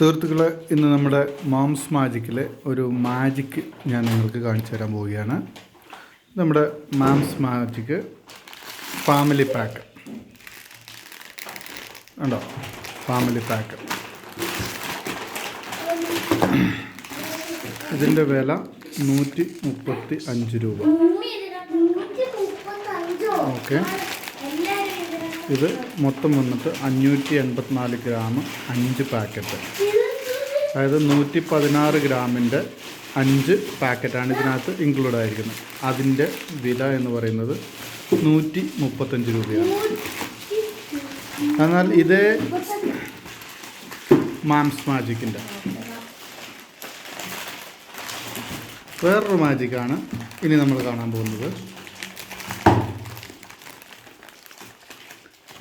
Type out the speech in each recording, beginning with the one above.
സുഹൃത്തുക്കളെ, ഇന്ന് നമ്മുടെ മോംസ് മാജിക്കിലെ ഒരു മാജിക്ക് ഞാൻ നിങ്ങൾക്ക് കാണിച്ചു തരാൻ പോവുകയാണ്. നമ്മുടെ മോംസ് മാജിക്ക് ഫാമിലി പാക്ക് ഉണ്ടോ? ഫാമിലി പാക്ക് ഇതിൻ്റെ വില 135 രൂപ. ഓക്കെ, ഇത് മൊത്തം വന്നിട്ട് 584 ഗ്രാം 5 പാക്കറ്റ്, അതായത് 116 ഗ്രാമിൻ്റെ 5 പാക്കറ്റാണ് ഇതിനകത്ത് ഇൻക്ലൂഡ് ആയിരിക്കുന്നത്. അതിൻ്റെ വില എന്ന് പറയുന്നത് 135 രൂപയാണ്. എന്നാൽ ഇതേ മോംസ് മാജിക്കിൻ്റെ വേറൊരു മാജിക്കാണ് ഇനി നമ്മൾ കാണാൻ പോകുന്നത്.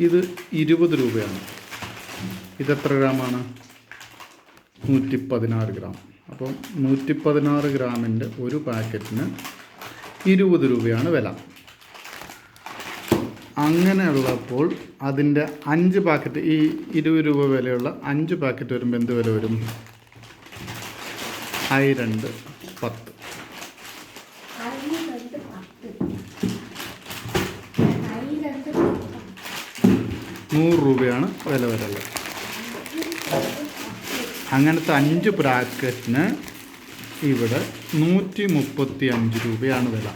ഇത് 20 രൂപയാണ്. ഇതെത്ര ഗ്രാമാണ്? 116 ഗ്രാം. അപ്പം 116 ഗ്രാമിൻ്റെ ഒരു പാക്കറ്റിന് 20 രൂപയാണ് വില. അങ്ങനെയുള്ളപ്പോൾ അതിൻ്റെ 5 പാക്കറ്റ്, ഈ 20 രൂപ വിലയുള്ള 5 പാക്കറ്റ് വരുമ്പോൾ എന്ത് വില വരും? 10 100 രൂപയാണ് വില വരുന്നത്. അങ്ങനത്തെ 5 പാക്കറ്റിന് ഇവിടെ 135 രൂപയാണ് വില.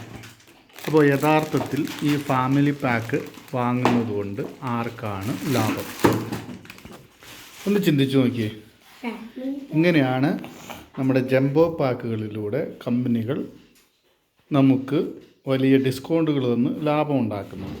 അപ്പോൾ യഥാർത്ഥത്തിൽ ഈ ഫാമിലി പാക്ക് വാങ്ങുന്നത് കൊണ്ട് ആർക്കാണ് ലാഭം? ഒന്ന് ചിന്തിച്ചു നോക്കിയേ. ഇങ്ങനെയാണ് നമ്മുടെ ജംബോ പാക്കുകളിലൂടെ കമ്പനികൾ നമുക്ക് വലിയ ഡിസ്കൗണ്ടുകൾ തന്ന് ലാഭം ഉണ്ടാക്കുന്നത്.